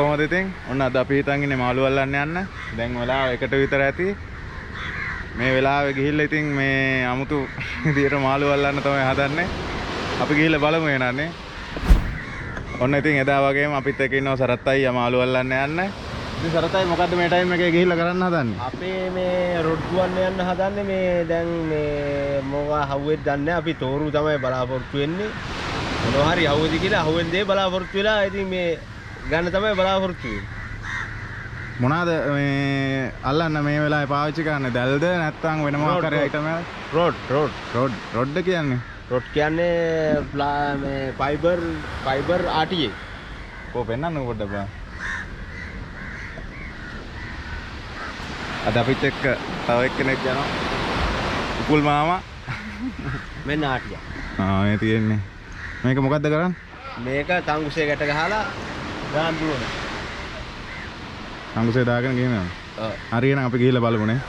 කොහොමද ඉතින්? ඔන්න අද අපි හිතන් ඉන්නේ මාළු අල්ලන්න යන්න. දැන් වෙලාව 1ට විතර ඇති. මේ වෙලාවේ ගිහිල්ලා ඉතින් මේ අමුතු විදියට මාළු අල්ලන්න තමයි හදන්නේ. අපි ගිහිල්ලා බලමු එනන්නේ. ඔන්න ඉතින් එදා වගේම අපිත් එක්ක ඉන්නවා සරත් අයියා මාළු අල්ලන්න යන්න. ඉතින් සරත් අයියා මොකද්ද මේ ටයිම් එකේ ගිහිල්ලා කරන්න හදන්නේ? අපි මේ රොඩ් ගුවන් යන්න හදන්නේ මේ දැන් මේ මොකා හවුවෙත් දන්නේ අපි තෝරු තමයි බලාපොරොත්තු වෙන්නේ. මොනවා හරි හවුවේද කියලා හවුවෙන් දේ බලාපොරොත්තු වෙලා ඉතින් මේ ගන්න තමයි බලාපොරොත්තු වෙන්නේ. මොනවාද මේ අල්ලන්න මේ වෙලාවේ පාවිච්චි කරන්නේ? දැල්ද නැත්නම් වෙන මොකක් හරි අයිටම් එකක්? රොඩ් කියන්නේ? රොඩ් කියන්නේ මේ ෆයිබර් RTA. කො පෙන්නන්න පොඩ්ඩක් බලන්න. අද අපිත් එක්ක තව එක්කෙනෙක් යනවා. උපුල් මාමා. මෙන්න RTA. මේ තියෙන්නේ. මේක මොකද්ද කරන්නේ? මේක තංගුසේ ගැට ගහලා දාන්න දුවන. තංගුසේ දාගෙන ගිහින් යනවා. ඔව්. හරියනම් අපි ගිහිල්ලා බලමුනේ.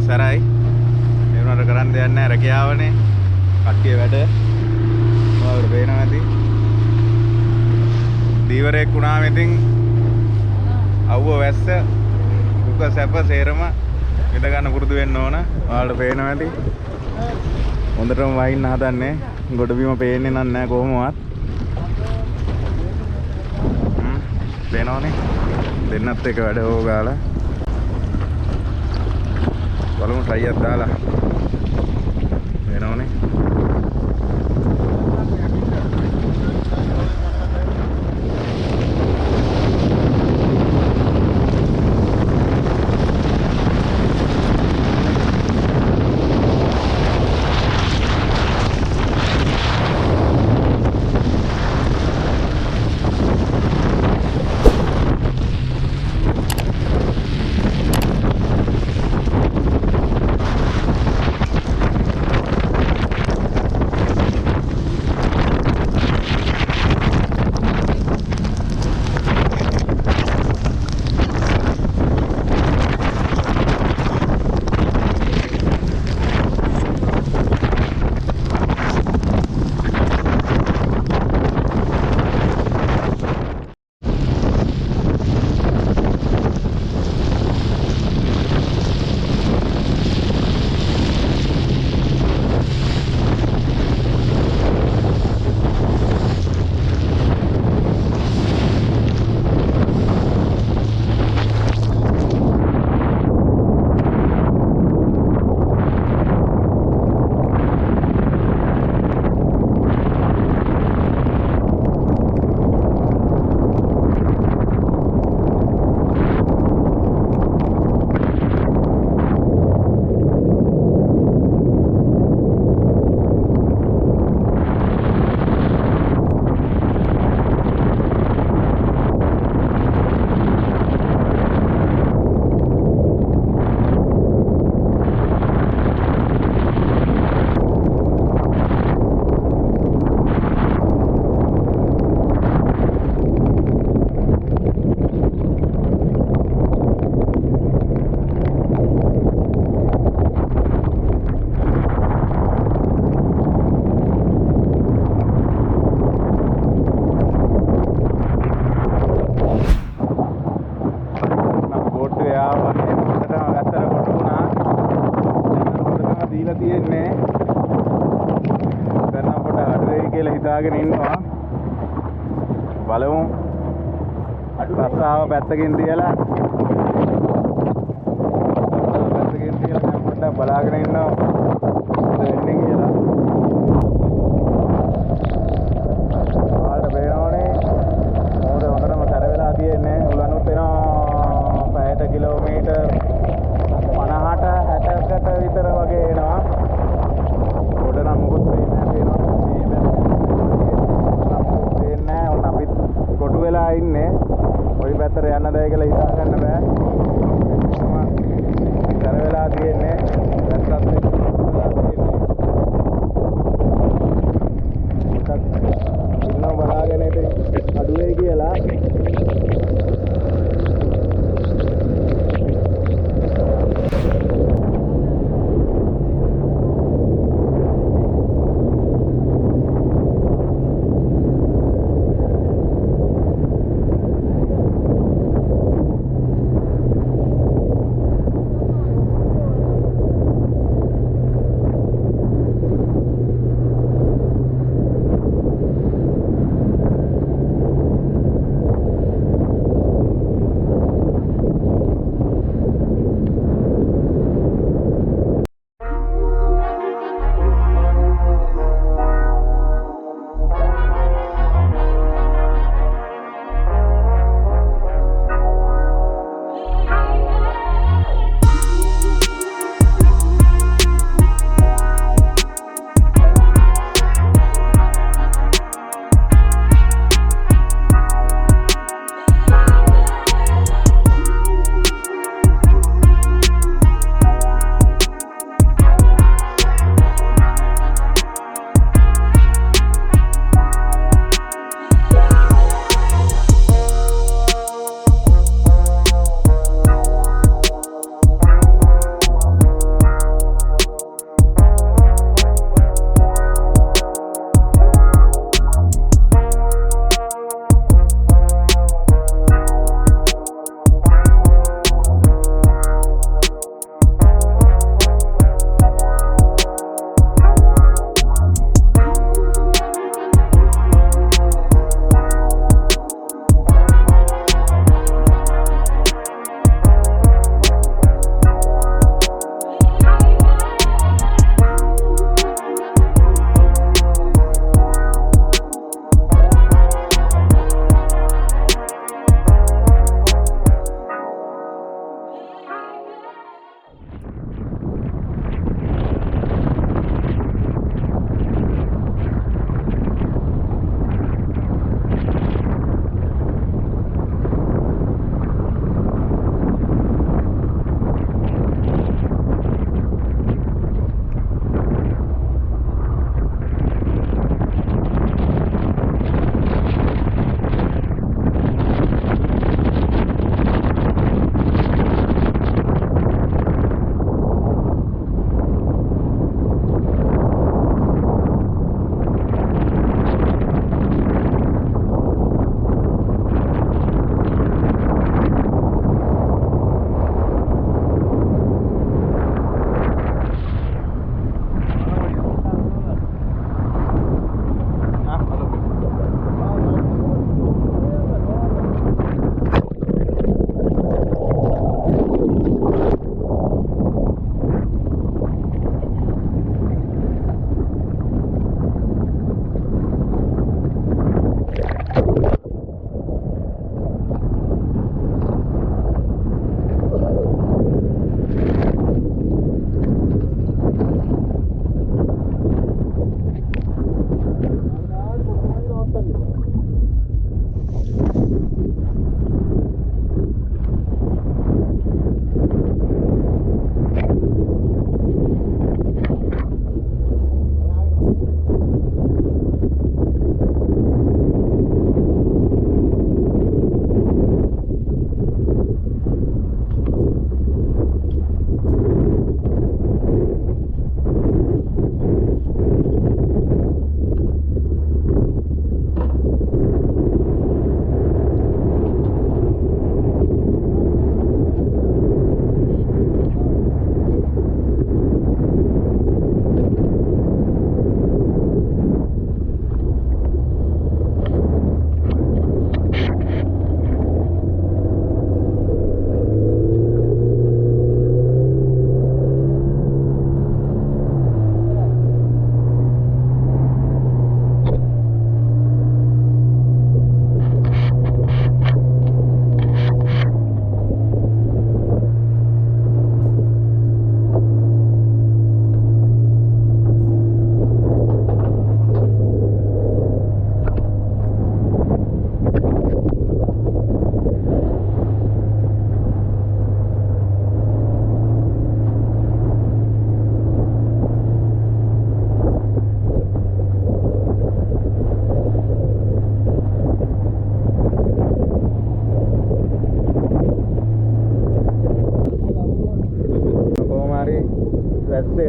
සරයි ඒ වුණාට කරන්න දෙයක් නැහැ රැකියාවනේ කට්ටිය වැඩ ඔයාලට පේනවා ඇති දීවරයක් වුණාම ඉතින් අවුව වැස්ස දුක සැප සේරම විඳ ගන්න පුරුදු වෙන්න ඕන ඔයාලට පේනවා ඇති හොඳටම වයින් හදන්නේ ගොඩබිම පේන්නේ නැහැ කොහොමවත් පේනවනේ දෙන්නත් එක වැඩ ඕගාලා බලමු ට්‍රයි එකක් දාලා වෙනවනේ බලාගෙන ඉන්නවා. බලමු. රස්සාව පැත්තකින් තියලා පොඩ්ඩක් බලාගෙන ඉන්නවා. මොකද වෙන්නේ කියලා. ඔයාලට පේනවනේ. මොකද හොඳටම සැර වෙලා තියෙන්නේ. උලනුත් එනවා පැයට කිලෝමීටර් 50ට 60කට විතර වගේ එනවා. පොඩ නම් මොකොත් වෙන්නේ නැහැ. ඔන්න අපිත් කොටු වෙලා ඉන්නේ. කොයි පැත්තට යන්නද කියලා හිතා ගන්න බෑ. සැර වෙලා තියෙන්නේ. වැස්සත් එක්ක වෙලා තියෙන්නේ. ඉන්නව බලාගෙන ඉතින් අඩු වෙයි කියලා.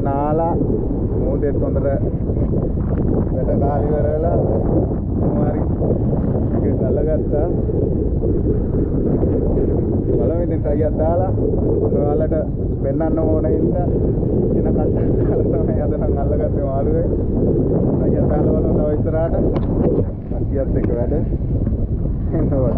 නාලා මූදෙත් හොඳට වැට කාලි කරලා මොනවාරි ඒක අල්ලගත්තා. බලමු ඉතින් try එකක් දාලා ඔයාලට පෙන්වන්න ඕන හින්දා එන කට්ටක් දාලා තමයි අද නම් අල්ලගත්තේ මාළුවේ. try එකක් දාලා බලමු තව ඉස්සරහට. අක්කියත් එක්ක වැඩ. එනවා.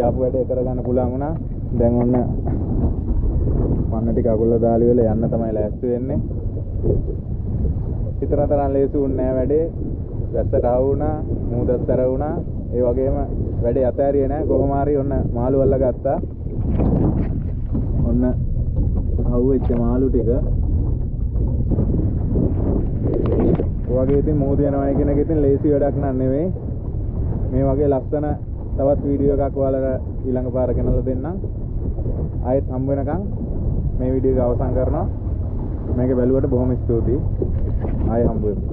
ආපු වැඩේ කරගන්න පුළුවන් වුණා. දැන් ඔන්න පන්න ටික අගොල්ල දාලි වල යන්න තමයි ලෑස්ති වෙන්නේ. හිතන තරම් ලේසි වුණේ නෑ වැඩේ. වැස්සට ආව වුණා, මූදත්තර වුණා. ඒ වගේම වැඩේ අතෑරියේ නැහැ. කොහොම හරි ඔන්න මාළු අල්ල ගත්තා. ඔන්න හවුවෙච්ච මාළු ටික. ඔයගේ ඉතින් මොහොත යනවා කියන එක ඉතින් ලේසි වැඩක් නන් නෙවෙයි. මේ වගේ ලස්සන තවත් වීඩියෝ එකක් ඔයාලට ඊළඟ පාර ගෙනල්ලා දෙන්නම්. ආයෙත් හම්බ වෙනකන් මේ වීඩියෝ එක අවසන් කරනවා. මේක බැලුවට බොහොම ස්තුතියි. ආයෙ හම්බ වෙමු.